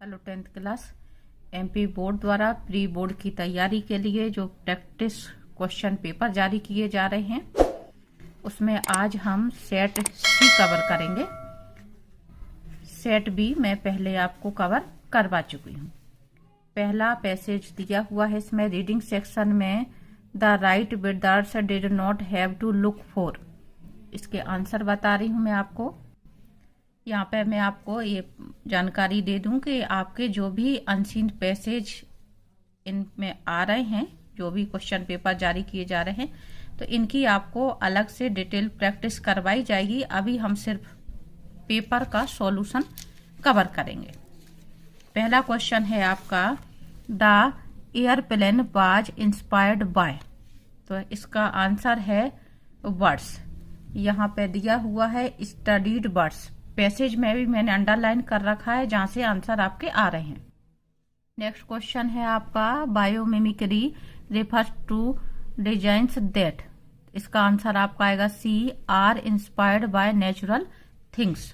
Hello 10th class. MP board द्वारा pre board की तैयारी के लिए जो प्रैक्टिस क्वेश्चन पेपर जारी किए जा रहे हैं उसमें आज हम सेट सी कवर करेंगे। सेट बी मैं पहले आपको कवर करवा चुकी हूँ। पहला पैसेज दिया हुआ है इसमें रीडिंग सेक्शन में, the Wright brothers did not have to look for. इसके आंसर बता रही हूँ मैं आपको। यहाँ पे मैं आपको ये जानकारी दे दूं कि आपके जो भी अनसीन पैसेज इनमें आ रहे हैं, जो भी क्वेश्चन पेपर जारी किए जा रहे हैं, तो इनकी आपको अलग से डिटेल प्रैक्टिस करवाई जाएगी। अभी हम सिर्फ पेपर का सॉल्यूशन कवर करेंगे। पहला क्वेश्चन है आपका, the airplane was inspired by. तो इसका आंसर है बर्ड्स। यहाँ पे दिया हुआ है स्टडीड बर्ड्स। पैसेज में भी मैंने अंडरलाइन कर रखा है जहां से आंसर आपके आ रहे हैं। नेक्स्ट क्वेश्चन है आपका, biomimicry refers to designs that. इसका आंसर आपका आएगा C, are inspired by natural things.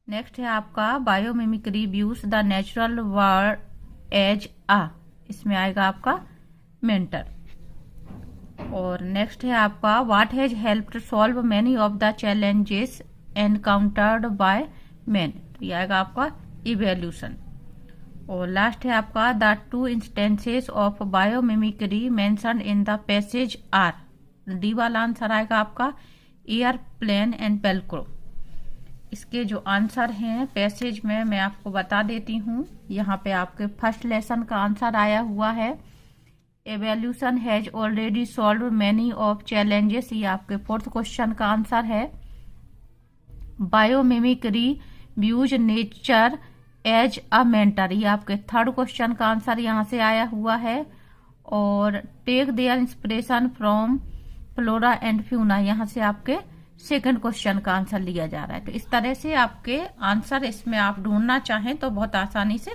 Next है आपका, biomimicry views the natural world as a. इसमें आएगा आपका मेंटर। और नेक्स्ट है आपका, what has helped solve many of the challenges encountered by man. तो ये आएगा आपका इवोल्यूशन। और लास्ट है आपका, the two instances of biomimicry mentioned in the passage are. D वाला आंसर आएगा आपका एयरप्लेन एंड पेल्क्रो। इसके जो आंसर हैं पैसेज में मैं आपको बता देती हूँ। यहाँ पे आपके फर्स्ट लेसन का आंसर आया हुआ है, evolution has already solve many of challenges. ये आपके फोर्थ क्वेश्चन का आंसर है। Biomimicry views nature as a mentor. ये आपके थर्ड क्वेश्चन का आंसर यहाँ से आया हुआ है। और take their inspiration from flora and fauna, यहाँ से आपके सेकंड क्वेश्चन का आंसर लिया जा रहा है। तो इस तरह से आपके आंसर इसमें आप ढूंढना चाहें तो बहुत आसानी से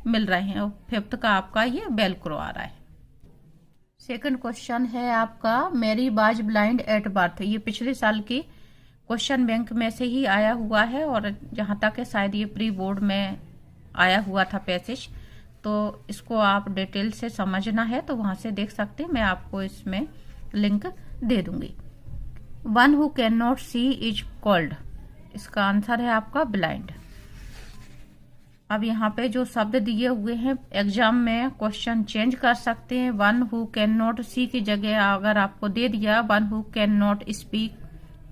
मिल रहे हैं। और फिफ्थ का आपका ये वेलक्रो आ रहा है। सेकंड क्वेश्चन है आपका, Mary was blind at birth. ये पिछले साल की क्वेश्चन बैंक में से ही आया हुआ है और जहां तक है शायद ये प्री बोर्ड में आया हुआ था पैसेज। तो इसको आप डिटेल से समझना है तो वहां से देख सकते हैं, मैं आपको इसमें लिंक दे दूंगी। One who can not see is called. इसका आंसर है आपका ब्लाइंड। अब यहाँ पे जो शब्द दिए हुए हैं एग्जाम में क्वेश्चन चेंज कर सकते हैं। वन हु कैन नॉट सी की जगह अगर आपको दे दिया one who can not speak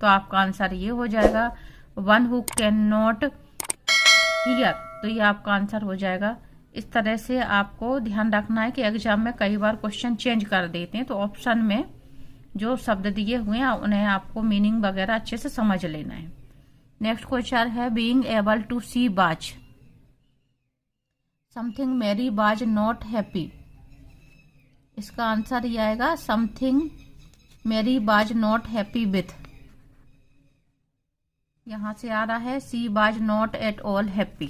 तो आपका आंसर ये हो जाएगा one who can not here. तो ये आपका आंसर हो जाएगा। इस तरह से आपको ध्यान रखना है कि एग्जाम में कई बार क्वेश्चन चेंज कर देते हैं, तो ऑप्शन में जो शब्द दिए हुए हैं उन्हें आपको मीनिंग वगैरह अच्छे से समझ लेना है। नेक्स्ट क्वेश्चन है, being able to see was something Mary was not happy. इसका आंसर ये आएगा something Mary was not happy with. यहां से आ रहा है she was not at all happy.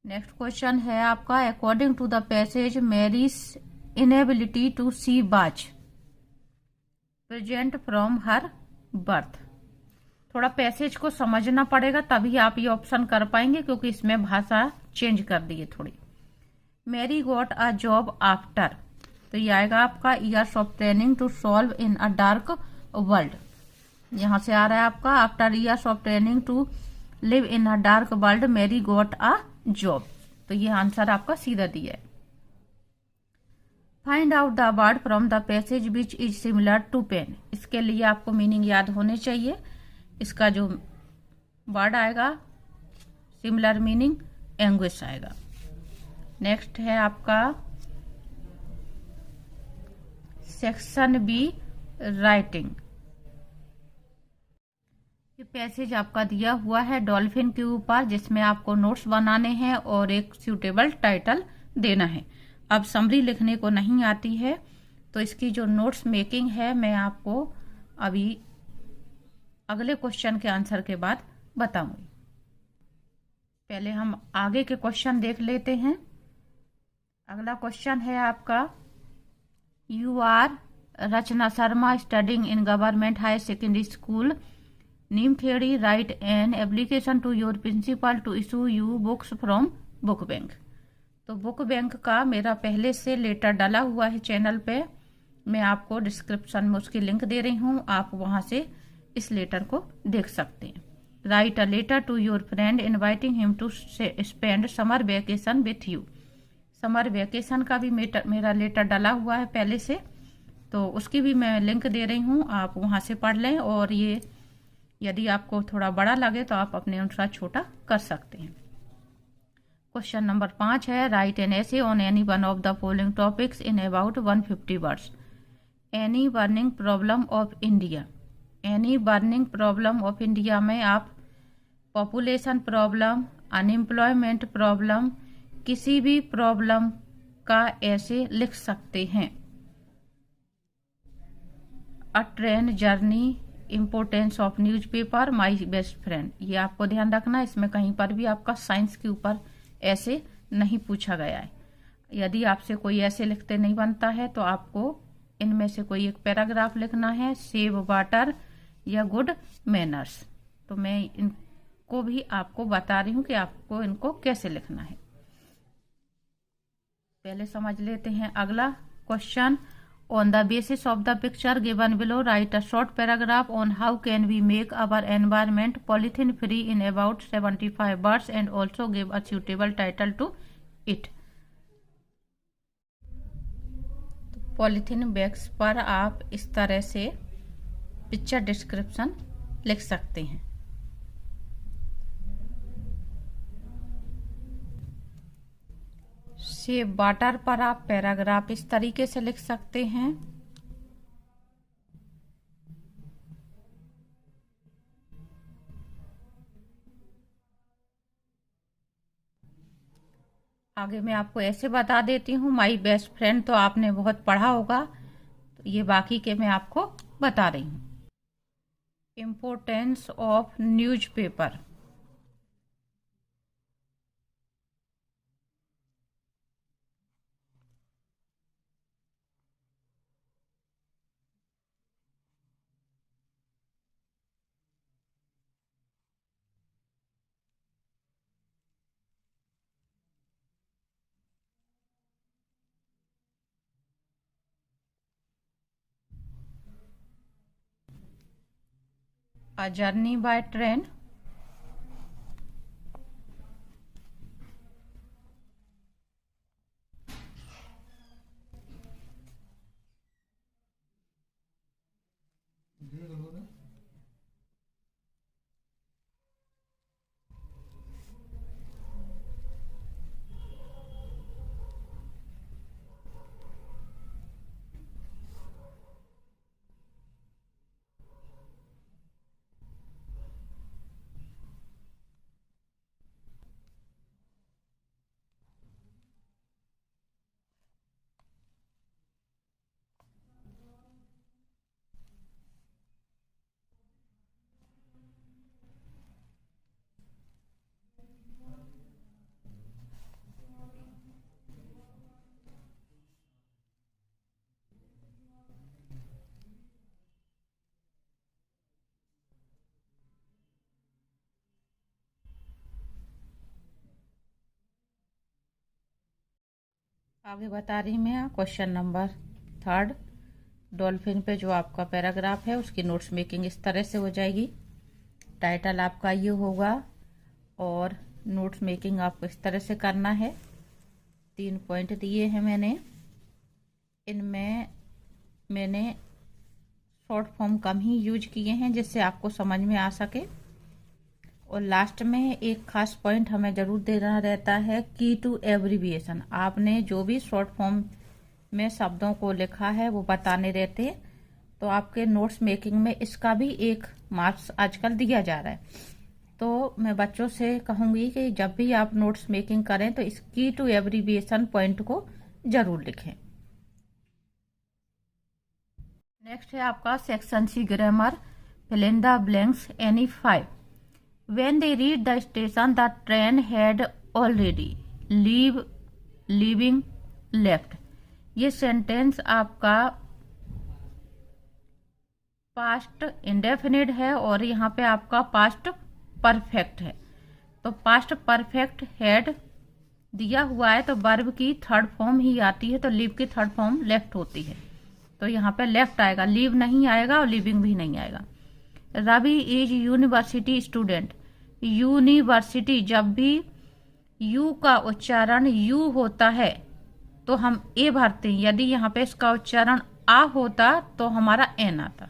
Next question है आपका, according to the passage Mary's inability to see was present from her birth. थोड़ा पैसेज को समझना पड़ेगा तभी आप ये ऑप्शन कर पाएंगे, क्योंकि इसमें भाषा चेंज कर दी है थोड़ी। Mary got a job after. तो ये आएगा आपका years of training to solve in a dark world. यहां से आ रहा है आपका, after years of training to live in a dark world Mary got a job. तो ये आंसर आपका सीधा दिया है। Find out the word from the passage which is similar to pain. इसके लिए आपको मीनिंग याद होने चाहिए। इसका जो वर्ड आएगा सिमिलर मीनिंग एंग्विश आएगा। नेक्स्ट है आपका सेक्शन बी, राइटिंग। ये पैसेज आपका दिया हुआ है डॉल्फिन के ऊपर, जिसमें आपको नोट्स बनाने हैं और एक सूटेबल टाइटल देना है। अब समरी लिखने को नहीं आती है तो इसकी जो नोट्स मेकिंग है मैं आपको अभी अगले क्वेश्चन के आंसर के बाद बताऊंगी। पहले हम आगे के क्वेश्चन देख लेते हैं। अगला क्वेश्चन है आपका, you are Rachna Sharma studying in government high secondary school name theory, write an application to your principal to issue you books from book bank. तो बुक बैंक का मेरा पहले से लेटर डाला हुआ है चैनल पे, मैं आपको डिस्क्रिप्शन में उसकी लिंक दे रही हूँ, आप वहां से इस लेटर को देख सकते हैं। Write a letter to your friend inviting him to spend summer vacation with you. Summer vacation का भी मेरा लेटर डाला हुआ है पहले से, तो उसकी भी मैं लिंक दे रही हूँ, आप वहां से पढ़ लें। और ये यदि आपको थोड़ा बड़ा लगे तो आप अपने अनुसार छोटा कर सकते हैं। क्वेश्चन नंबर 5 है, right an essay on any one of the following topics in about 150 words. Any burning problem of India. Any burning problem of India में आप पॉपुलेशन प्रॉब्लम, अनएम्प्लॉयमेंट प्रॉब्लम, किसी भी प्रॉब्लम का ऐसे लिख सकते हैं। अ train journey, importance of newspaper, my best friend. ये आपको ध्यान रखना, इसमें कहीं पर भी आपका साइंस के ऊपर ऐसे नहीं पूछा गया है। यदि आपसे कोई ऐसे लिखते नहीं बनता है तो आपको इनमें से कोई एक पैराग्राफ लिखना है, सेव वाटर या गुड मैनर्स। तो मैं इनको भी आपको बता रही हूँ कि आपको इनको कैसे लिखना है। पहले समझ लेते हैं अगला question. On the basis of the picture given below write a short paragraph on how can we make our environment polythene free in about 75 words and also give a suitable title to it. Polythene bags पर आप इस तरह से picture description लिख सकते हैं। Save water पर आप पैराग्राफ इस तरीके से लिख सकते हैं। आगे मैं आपको ऐसे बता देती हूँ, माई बेस्ट फ्रेंड तो आपने बहुत पढ़ा होगा, तो ये बाकी के मैं आपको बता रही हूँ। Importance of newspaper. A journey by train, आगे बता रही मैं क्वेश्चन नंबर 3। डॉल्फिन पे जो आपका पैराग्राफ है उसकी नोट्स मेकिंग इस तरह से हो जाएगी। टाइटल आपका ये होगा और नोट्स मेकिंग आपको इस तरह से करना है। 3 पॉइंट दिए हैं मैंने, इनमें मैंने शॉर्ट फॉर्म कम ही यूज किए हैं जिससे आपको समझ में आ सके। और लास्ट में एक खास पॉइंट हमें जरूर देना रहता है, की टू एब्रीविएशन। आपने जो भी शॉर्ट फॉर्म में शब्दों को लिखा है वो बताने रहते हैं, तो आपके नोट्स मेकिंग में इसका भी एक मार्क्स आजकल दिया जा रहा है। तो मैं बच्चों से कहूंगी कि जब भी आप नोट्स मेकिंग करें तो इस की टू एब्रीविएशन पॉइंट को जरूर लिखें। नेक्स्ट है आपका section C grammar, fill in the blanks any 5। When they reached the station, the train had already leaving left। ये सेंटेंस आपका पास्ट इंडेफिनिट है और यहाँ पे आपका पास्ट परफेक्ट है। तो पास्ट परफेक्ट हैड दिया हुआ है तो वर्ब की थर्ड फॉर्म ही आती है, तो लिव की थर्ड फॉर्म लेफ्ट होती है, तो यहाँ पे लेफ्ट आएगा, लीव नहीं आएगा और लिविंग भी नहीं आएगा। Ravi is university student. University, जब भी यू का उच्चारण यू होता है तो हम ए भरते हैं, यदि यहाँ पे इसका उच्चारण आ होता तो हमारा एन आता।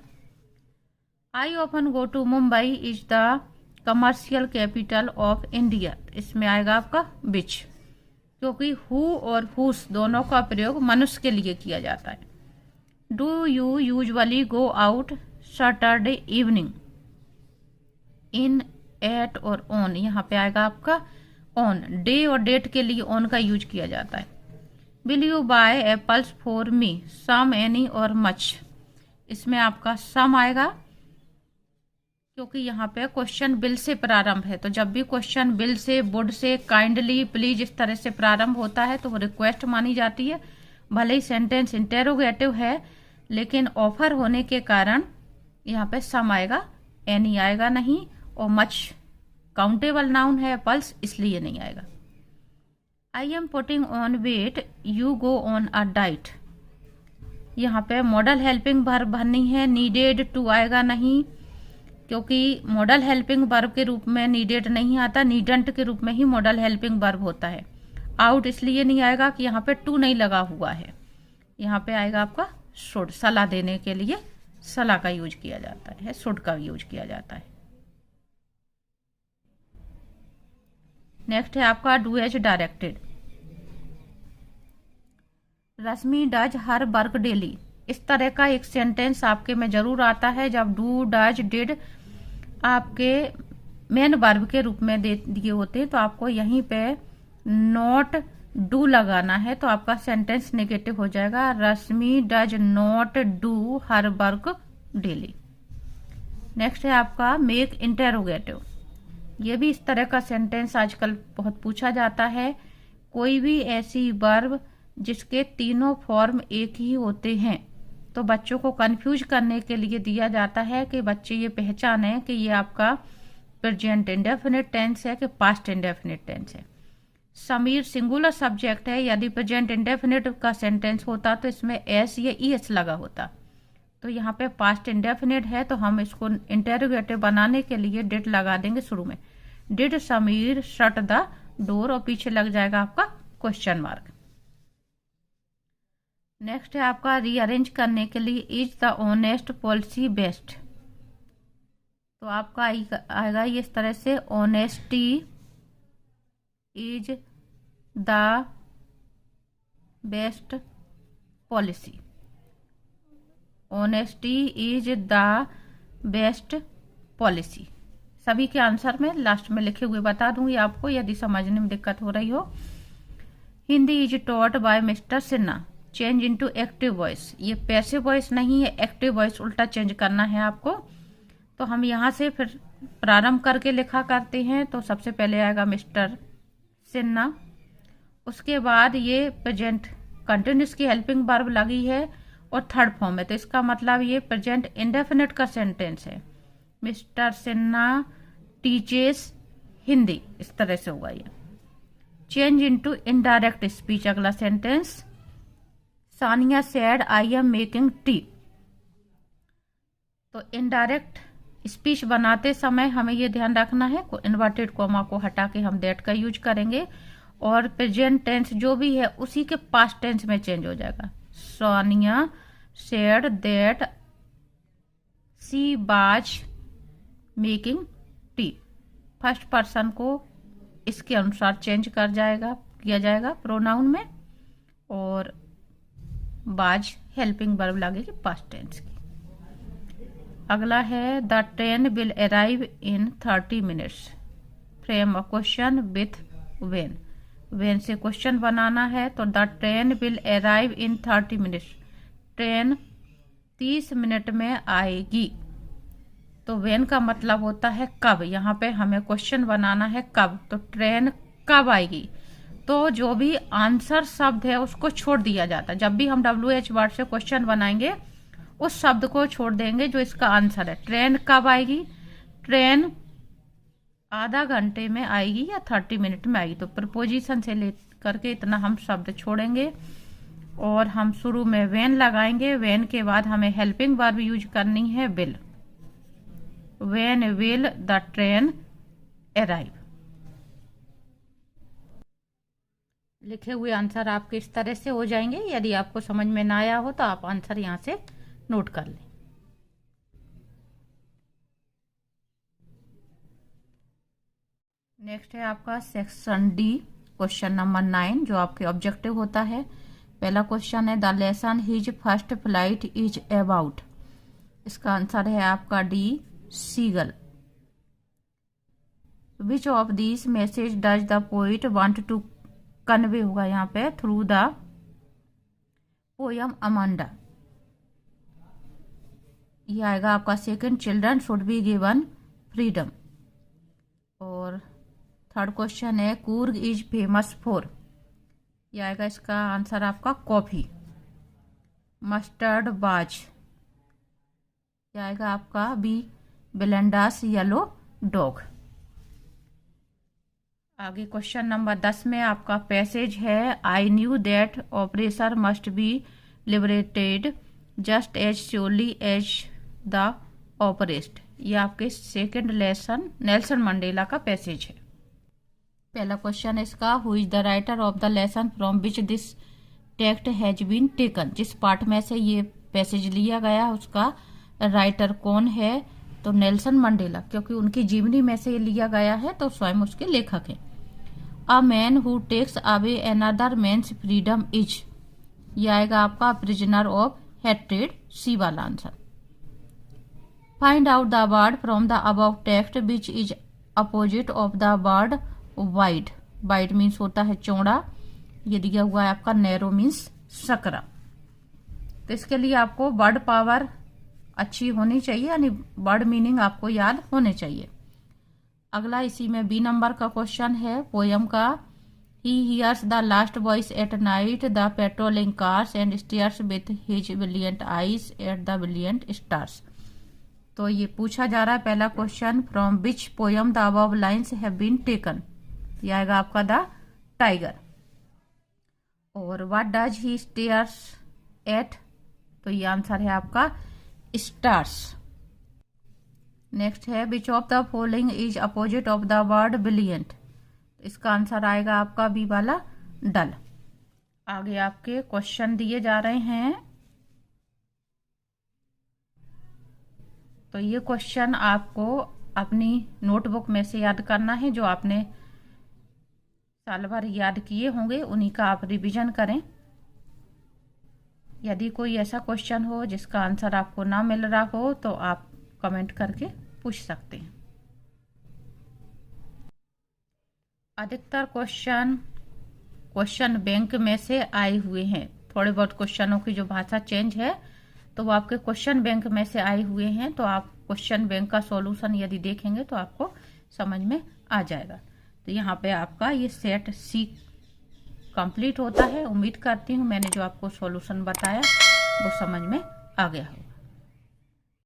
I often go to Mumbai is the commercial capital of India. इसमें आएगा आपका विच, क्योंकि हु और हुस दोनों का प्रयोग मनुष्य के लिए किया जाता है। Do you usually go out Saturday evening. In, at और ऑन, यहाँ पे आएगा आपका ऑन। डे और डेट के लिए ऑन का यूज किया जाता है। Will you buy apples for me, some, any और मच। इसमें आपका सम आएगा, क्योंकि यहाँ पे क्वेश्चन बिल से प्रारंभ है, तो जब भी क्वेश्चन बिल से, वुड से, काइंडली, प्लीज इस तरह से प्रारंभ होता है तो वो रिक्वेस्ट मानी जाती है। भले ही सेंटेंस इंटेरोगेटिव है, लेकिन ऑफर होने के कारण यहाँ पे सम आएगा, एनी आएगा नहीं, और मच काउंटेबल नाउन है, पल्स इसलिए नहीं आएगा। I am putting on weight, you go on a diet. यहाँ पे मॉडल हेल्पिंग वर्ब भरनी है, नीडेड टू आएगा नहीं, क्योंकि मॉडल हेल्पिंग वर्ब के रूप में नीडेड नहीं आता, नीडंट के रूप में ही मॉडल हेल्पिंग वर्ब होता है। आउट इसलिए नहीं आएगा कि यहाँ पे टू नहीं लगा हुआ है, यहाँ पे आएगा आपका शुड, सलाह देने के लिए सलाह का यूज किया जाता है, शुड का यूज किया जाता है। नेक्स्ट है आपका do as directed. Rashmi does her work daily. इस तरह का एक सेंटेंस आपके में जरूर आता है जब डू, डज, डिड आपके मेन वर्ब के रूप में दिए होते हैं, तो आपको यहीं पे नॉट डू लगाना है, तो आपका सेंटेंस नेगेटिव हो जाएगा। Rashmi does not do her work daily. Next है आपका मेक इंटेरोगेटिव। ये भी इस तरह का सेंटेंस आजकल बहुत पूछा जाता है। कोई भी ऐसी वर्ब जिसके तीनों फॉर्म एक ही होते हैं, तो बच्चों को कंफ्यूज करने के लिए दिया जाता है कि बच्चे ये पहचाने कि ये आपका प्रेजेंट इंडेफिनिट टेंस है कि पास्ट इंडेफिनिट टेंस है। समीर सिंगुलर सब्जेक्ट है, यदि प्रेजेंट इंडेफिनिट का सेंटेंस होता तो इसमें एस या ईएस लगा होता, तो यहाँ पे पास्ट इंडेफिनिट है, तो हम इसको इंटेरोगेटिव बनाने के लिए डिड लगा देंगे शुरू में। Did Sameer shut the door, और पीछे लग जाएगा आपका क्वेश्चन मार्क। नेक्स्ट है आपका रीअरेंज करने के लिए is the honest policy best. तो आपका आएगा ये इस तरह से, honesty is the best policy. Honesty is the best policy. सभी के आंसर में लास्ट में लिखे हुए बता दूंगी आपको यदि समझने में दिक्कत हो रही हो। Hindi is taught by mister Sinha. Change into active voice, ये पैसिव वॉइस नहीं है, एक्टिव वॉइस उल्टा चेंज करना है आपको। तो हम यहाँ से फिर प्रारंभ करके लिखा करते हैं, तो सबसे पहले आएगा मिस्टर सिन्हा, उसके बाद ये प्रेजेंट कंटिन्यूस की हेल्पिंग वर्ब लगी है और थर्ड फॉर्म है, तो इसका मतलब ये प्रेजेंट इंडेफिनिट का सेंटेंस है। मिस्टर सिन्हा टीचेस हिंदी, इस तरह से होगा ये। चेंज इनटू इनडायरेक्ट स्पीच, अगला sentence, Sania said I am making tea. तो इनडायरेक्ट स्पीच बनाते समय हमें ये ध्यान रखना है, इन्वर्टेड कॉमा को हटा के हम दैट का यूज करेंगे, और प्रेजेंट टेंस जो भी है उसी के पास्ट टेंस में चेंज हो जाएगा। Sonia said that she was making tea. First person को इसके अनुसार चेंज किया जाएगा प्रोनाउन में, और वाज हेल्पिंग वर्ब लगेगी पास्ट टेंस की। अगला है the train will arrive in 30 minutes. Frame a question with when. When से क्वेश्चन बनाना है, तो the train will arrive in 30 minutes. Train 30 minute में आएगी। तो व्हेन का मतलब होता है कब, यहाँ पे हमें क्वेश्चन बनाना है कब, तो ट्रेन कब आएगी। तो जो भी आंसर शब्द है उसको छोड़ दिया जाता है। जब भी हम WH वर्ड से क्वेश्चन बनाएंगे उस शब्द को छोड़ देंगे जो इसका आंसर है। ट्रेन कब आएगी? ट्रेन आधा घंटे में आएगी या 30 मिनट में आएगी। तो प्रपोजिशन से लेकर के इतना हम शब्द छोड़ेंगे और हम शुरू में व्हेन लगाएंगे। व्हेन के बाद हमें हेल्पिंग वर्ब यूज करनी है will. When will the train arrive. लिखे हुए आंसर आपके इस तरह से हो जाएंगे। यदि आपको समझ में ना आया हो तो आप आंसर यहां से नोट कर लें। नेक्स्ट है आपका सेक्शन डी, क्वेश्चन नंबर 9, जो आपके ऑब्जेक्टिव होता है। पहला क्वेश्चन है the lesson his first flight is about. इसका आंसर है आपका D, seagull. Which of this message does the poet want to convey होगा यहाँ पे थ्रू द पोयम अमांडा। ये आएगा आपका second, children should be given freedom. और थर्ड क्वेश्चन है कूर्ग इज फेमस फॉर। ये आएगा इसका आंसर आपका कॉफी। मस्टर्ड बाज। ये आएगा आपका बी, बेलेंडास येलो डॉग। आगे क्वेश्चन नंबर 10 में आपका पैसेज है I knew that operation must be liberated just as surely as the oppressed. ये आपके सेकंड लेसन नेल्सन मंडेला का पैसेज है। पहला क्वेश्चन इसका who is the writer of the lesson from which this text has been taken. जिस part में से ये पैसेज लिया गया उसका राइटर कौन है? तो नेल्सन मंडेला, क्योंकि उनकी जीवनी में से ये लिया गया है तो स्वयं उसके लेखक हैं। A man who takes away another man's freedom is. ये आएगा आपका प्रिजनर ऑफ हेट्रेड, सी वाला answer. Find out the word from the above text which is opposite of the word wide. Wide means होता है चौड़ा, ये दिया हुआ है आपका नैरो मीन्स सकरा। तो इसके लिए आपको वर्ड पावर अच्छी होनी चाहिए, यानी वर्ड मीनिंग आपको याद होने चाहिए। अगला इसी में बी नंबर का क्वेश्चन है पोयम का। He hears the last voice at night the patrolling cars and stares with his brilliant eyes at the brilliant stars. तो ये पूछा जा रहा है पहला question from which poem the above lines have been taken. ये आएगा आपका द टाइगर। और what does he stares at. तो ये आंसर है आपका स्टार्स। नेक्स्ट है which of the following is opposite of the word brilliant. इसका आंसर आएगा आपका बी वाला डल। आगे आपके क्वेश्चन दिए जा रहे हैं। तो ये क्वेश्चन आपको अपनी नोटबुक में से याद करना है। जो आपने साल भर याद किए होंगे उन्हीं का आप रिवीजन करें। यदि कोई ऐसा क्वेश्चन हो जिसका आंसर आपको ना मिल रहा हो तो आप कमेंट करके पूछ सकते हैं। अधिकतर क्वेश्चन बैंक में से आए हुए हैं। थोड़े बहुत क्वेश्चनों की जो भाषा चेंज है तो वो आपके क्वेश्चन बैंक में से आए हुए हैं। तो आप क्वेश्चन बैंक का सॉल्यूशन यदि देखेंगे तो आपको समझ में आ जाएगा। तो यहाँ पे आपका ये सेट सी कंप्लीट होता है। उम्मीद करती हूँ मैंने जो आपको सॉल्यूशन बताया वो समझ में आ गया होगा।